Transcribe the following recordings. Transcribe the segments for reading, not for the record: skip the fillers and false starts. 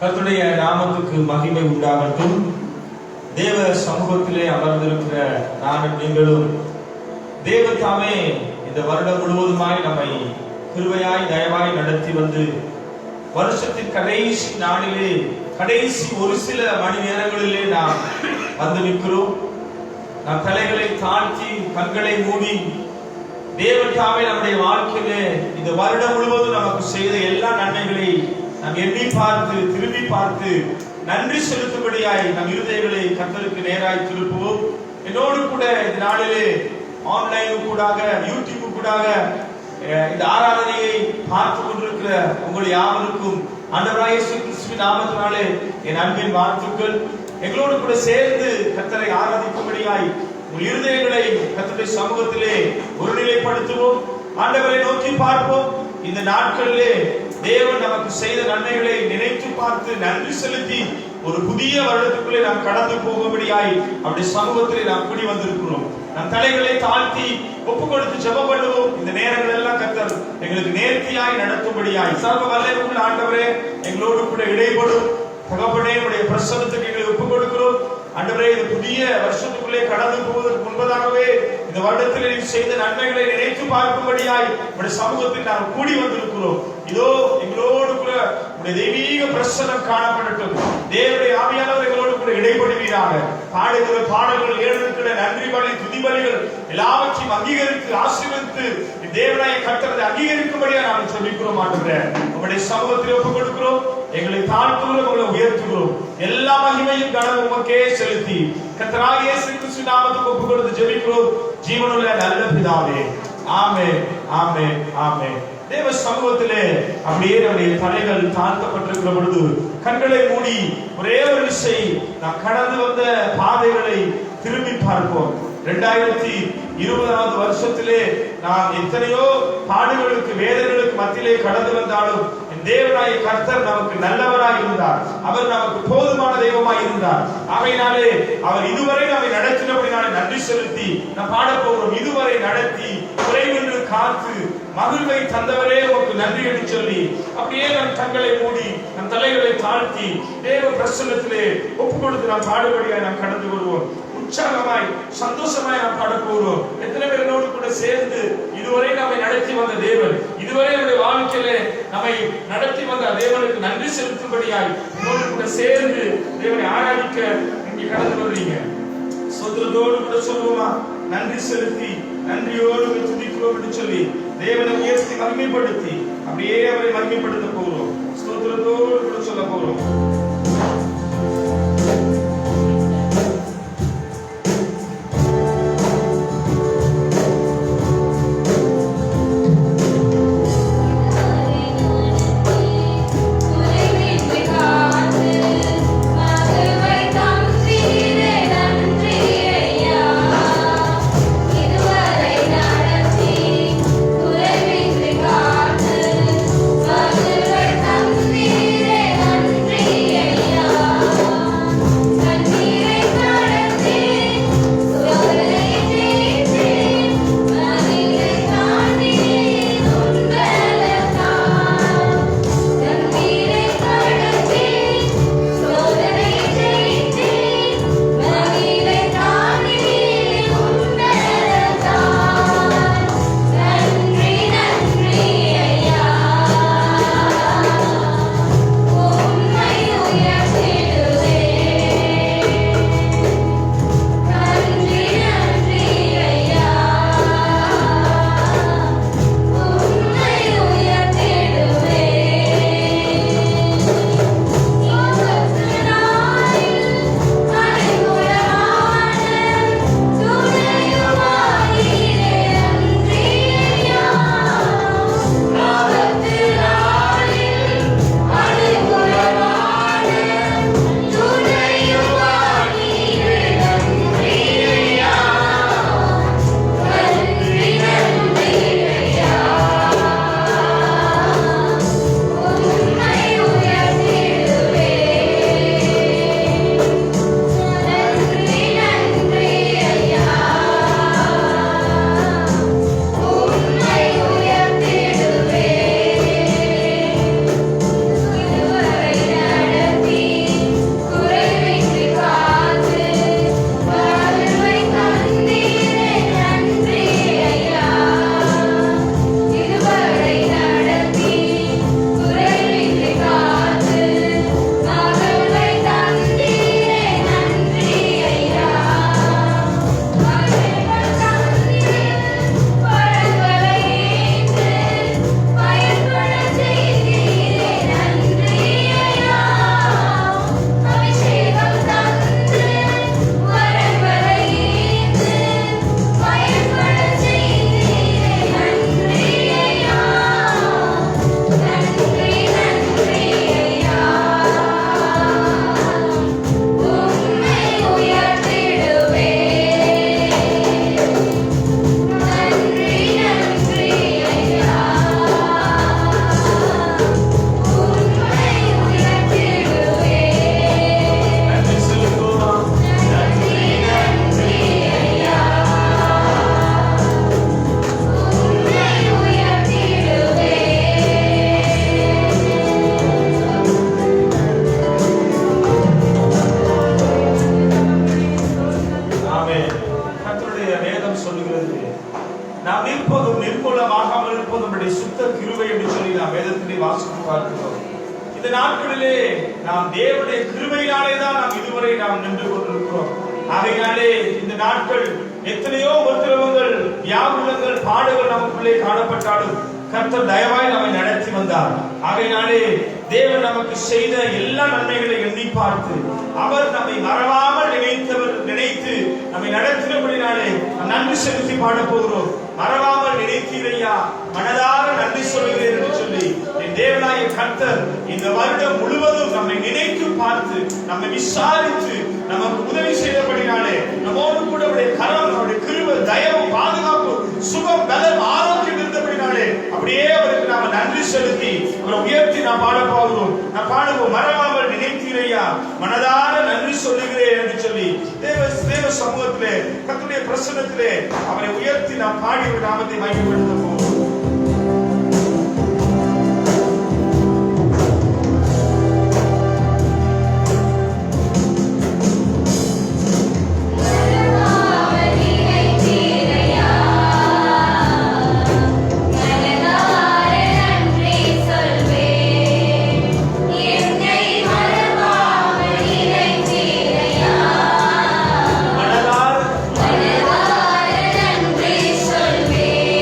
கர்த்தருடைய நாமத்துக்கு மகிமை உண்டாகட்டும். தேவ சமூகத்திலே அமர்ந்திருக்கிற நானும் நீங்களும் தேவன் தாமே இந்த வருடம் முழுவதுமாய் நம்மை கிருபையாய் தயவாய் நடத்தி வந்து வருஷத்தின் கடைசி நாளிலே கடைசி ஒரு சில மணி நேரங்களிலே நாம் வந்து நிற்கிறோம். நம் தலைகளை தாழ்த்தி கண்களை மூடி தேவன் தாமே நம்முடைய வாழ்க்கையிலே இந்த வருடம் முழுவதும் நமக்கு செய்த எல்லா நன்மைகளை நாம் எண்ணி பார்த்து திரும்பி பார்த்து நன்றி செலுத்தும்படியாய் நம் இருதயங்களை கர்த்தருக்கு நேராய் திருப்புவோம். என்னோடு கூட இந்த நாளிலே ஆன்லைன் கூடாக யூடியூப் கூடாக இந்த ஆராதனையை பார்த்து கொண்டிருக்கிற உங்கள் யாவருக்கும் ஆண்டவராகிய இயேசு கிறிஸ்துவின் நாமத்தினாலே என் அன்பின் வாழ்த்துக்கள். எங்களோடு கூட சேர்ந்து கர்த்தரை ஆராதிக்கும்படியாய் உங்கள் இருதயங்களை கர்த்தருடைய சமூகத்திலே ஒருநிலைப்படுத்துவோம். ஆண்டவரை நோக்கி பார்ப்போம். இந்த நாட்களிலே தேவன் நமக்கு செய்த நன்மைகளை நினைத்து பார்த்து நன்றி செலுத்தி ஒரு புதிய வருடத்துக்குள்ளே நாம் கடந்து போகும்படியாய் அவருடைய சமூகத்திலே நாம் கூடி வந்திருக்கிறோம். நம் தலைகளை தாழ்த்தி ஒப்பு கொடுத்து ஜெபம் பண்ணுவோம். இந்த நேரங்கள் எல்லாம் கர்த்தர் எங்களுக்கு நேர்த்தியாய் நடத்தும்படியாய் சர்வ வல்லமையுள்ள ஆண்டவரே எங்களோடு கூட இடைப்படும் தகப்பனே உடைய பிரசன்னத்துக்கு எங்களை ஒப்பு கொடுக்கிறோம். ஆண்டவரே இந்த புதிய வருஷத்துக்குள்ளே கடந்து போவதற்கு முன்பதாகவே இந்த வருடத்தில் நீ செய்த நன்மைகளை நினைத்து பார்க்கும்படியாய் உடைய சமூகத்தில் நாம் கூடி வந்திருக்கிறோம். இதோ எங்களோடு கூட உடைய தெய்வீக பிரசன்னம் காணப்படட்டும். தேவனுடைய ஆவியானவர் எங்களோடு கூட இடைப்படுவீராக. பாடுகிற பாடல்கள் ஏழுக்கிற நன்றி பலி துதி பலிகள் எல்லாவற்றையும் அங்கீகரித்து ஆசீர்வதித்து தேவனாய கர்த்தரை அங்கீகரிக்கும்படியா நாம் சொல்லிக்கிறோம். ஆண்டவரே உங்களுடைய சமூகத்தில் ஒப்புக் கொடுக்கிறோம். எங்களை தாழ்த்துகிறோம், உங்களை உயர்த்துகிறோம். எல்லா மகிமையும் கனவு உமக்கே செலுத்தி கர்த்தராகிய இயேசு கிறிஸ்துவின் நாமத்துக்கு ஒப்புக் கொடுத்து ஜெபிக்கிறோம் ஜீவனுள்ள நல்ல பிதாவே. ஆமென், ஆமென், ஆமென். தேவ சமூகத்திலே அப்படியே நம்முடைய தலைகள் தாழ்த்தப்பட்டிருக்கிற பொழுது கண்களை மூடி ஒரே ஒரு விசை நாம் கடந்து வந்த பாதைகளை திரும்பி பார்ப்போம். 2020 வருஷத்திலே நாம் எத்தனையோ பாடுகளுக்கு வேதனைகளுக்கு மத்தியிலே கடந்து வந்தாலும் தேவனாய கர்த்தர் நமக்கு நல்லவராய் இருந்தார். அவர் நமக்கு போதுமான தெய்வமாய் இருந்தார். ஆகையினாலே அவர் இதுவரை நம்மை நடத்தினபடினாலே நன்றி செலுத்தி நாம் பாடப் போகிறோம். இதுவரை நடத்தி குறைவென்று காத்து மகிழ்வை தந்தவரே உமக்கு நன்றி என்று சொல்லி அப்படியே நம் கண்களை மூடி நம் தலைகளை தாழ்த்தி தேவ பிரசன்னத்திலே ஒப்பு கொடுத்து நாம் பாடுபடியாய் நாம் கடந்து வருவோம். உற்சாகமாய் சந்தோஷமாய் நாம் பாட போகிறோம். எத்தனை பேர் என்னோடு கூட சேர்ந்து இதுவரை நம்மை நடத்தி வந்த தேவன், இதுவரை நம்முடைய வாழ்க்கையிலே நம்மை நடத்தி வந்த தேவனுக்கு நன்றி செலுத்தும்படியாய் என்னோடு கூட சேர்ந்து தேவனை ஆராதிக்க இங்கே கடந்து வருவீங்க. சொந்தத்தோடு கூட சொல்லுவோமா? நன்றி செலுத்தி நன்றியோடு துதிக்கிறோம் என்று சொல்லி தேவனை உயர்த்தி மகிமைப்படுத்தி அப்படியே அவரை மகிமைப்படுத்த போகிறோம். ஸ்தோத்திரத்தோடு கூட சொல்ல போகிறோம். நன்றி வசனத்திலே வாசித்து பார்க்கிறோம். இந்த நாட்களிலே நாம் தேவனுடைய கிருபையினாலே தான் நாம் இதுவரை நாம் நின்று கொண்டிருக்கிறோம். ஆகையினாலே இந்த நாட்கள் எத்தனையோ உபத்திரவங்கள், வியாகுலங்கள், பாடுகள் நமக்குள்ளே காணப்பட்டாலும் கர்த்தர் தயவாய் நம்மை நடத்தி வந்தார். ஆகையினாலே தேவன் நமக்கு செய்த எல்லா நன்மைகளை எண்ணி பார்த்து அவர் நம்மை மறவாமல் நினைத்து நம்மை நடத்தினபடினாலே நாம் நன்றி செலுத்தி பாட போகிறோம். மறவாமல் நினைத்தீரையா, மனதார நன்றி சொல்கிறேன் என்று சொல்லி என் தேவனாய கர்த்தர் இந்த வருடம் முழுவதும் நம்மை நினைத்து பார்த்து நம்மை விசாரித்து நமக்கு உதவி செய்தபடினாலே நம்மோடு கூட அவருடைய கரம், அவருடைய கிருபை, தயவு, பாதுகாப்பு, சுகம், பலம், ஆரோக்கியம் இருந்தபடினாலே அப்படியே அவருக்கு நாம நன்றி செலுத்தி அவரை உயர்த்தி நாம் பாட போகிறோம். நாம் பாடுவோம். மறவாமல் நினைத்தீரையா, மனதார நன்றி சொல்லுகிறேன் என்று சொல்லி தேவ சமூகத்திலே கர்த்தருடைய பிரசன்னத்திலே அவரை உயர்த்தி நாம் பாடி நாமத்தை மகிமைப்படுத்த போகிறோம். மனதார நன்றி சொல்வேன்.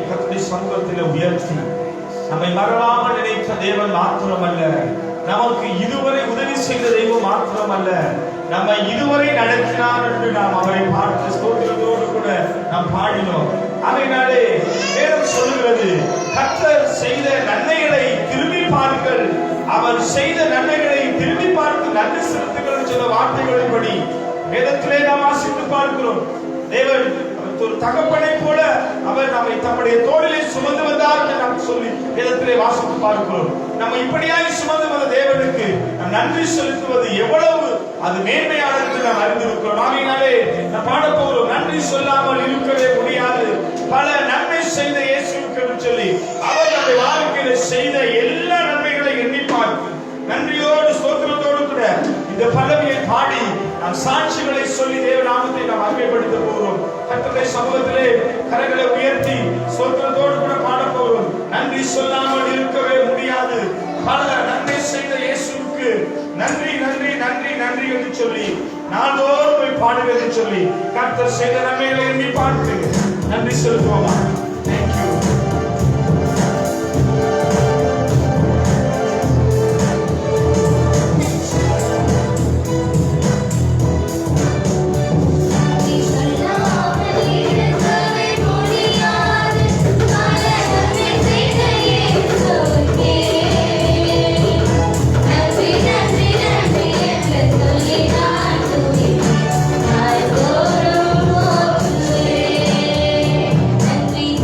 கர்த்தருடைய சமூகத்தில் உயர்த்தி நம்மை மறவாமல் நினைத்த தேவன் மாத்திரமல்ல, நமக்கு இதுவரை உதவி செய்த தெய்வம் மாத்திரமல்ல, நம்மை இதுவரை நடத்தினார் என்று நாம் அவரை பார்த்து ஸ்தோத்திரத்தோடு கூட நாம் பாடினோம். அதனாலே வேதம் சொல்லுகிறது, கர்த்தர் செய்த நன்மைகளை திரும்பி பாருங்கள், அவர் செய்த நன்மைகளை திரும்பி பார்த்து நன்றி செலுத்துங்கள் சொன்ன வார்த்தைகளின்படி வேதத்திலே நாம் வாசித்து பார்க்கிறோம். தேவன் ஒரு தகப்பனை போல அவர் நம்மை தம்முடைய தோளிலே சுமந்து வந்தார் என்று நாம் சொல்லி வேதத்திலே வாசித்து பார்க்கிறோம். நம்ம இப்படியாய் சுமந்து வந்த தேவனுக்கு நாம் நன்றி செலுத்துவது எவ்வளவு அது மேன்மையானது என்று நாம் அறிந்திருக்கிறோம். ஆகையினாலே நாம் பாடப் போகிறோம், நன்றி சொல்லாமல் இருக்கவே முடியாது. பல நன்மை செய்த இயேசுவுக்கு என்று சொல்லி அவர் நம்முடைய வாழ்க்கையில் செய்த எல்லா நன்மைகளை எண்ணி பார்த்து நன்றியோடு ஸ்தோத்திரத்தோடு கூட இந்த பல்லவியை பாடி நாம் சாட்சிகளை சொல்லி தேவ நாமத்தை நாம் மகிமைப்படுத்த போகிறோம். கர்த்தருடைய சமூகத்திலே கரங்களை உயர்த்தி ஸ்தோத்திரத்தோடு கூட பாட போகிறோம். நன்றி சொல்லாமல் இருக்கவே முடியாது. பல நன்மை செய்த இயேசுவுக்கு நன்றி நன்றி நன்றி நன்றி என்று சொல்லி நாள்தோறும் போய் பாடுவது சொல்லி கர்த்தர் செய்த நன்மைகளை எண்ணி பார்த்து நன்றி செலுத்துவோமா? தேங்க்யூ. Thank you.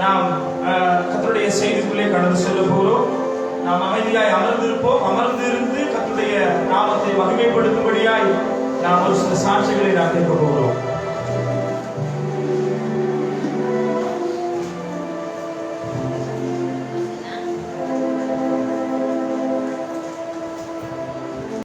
நாம் கர்த்தருடைய செய்திக்குள்ளே கடந்து செல்ல போகிறோம். நாம் அமைதியாய் அமர்ந்திருப்போம். அமர்ந்திருந்து கர்த்தருடைய நாமத்தை மகிமைப்படுத்தும்படியாய் நாம் ஒரு சில சாட்சிகளை நாம் கேட்க போகிறோம்.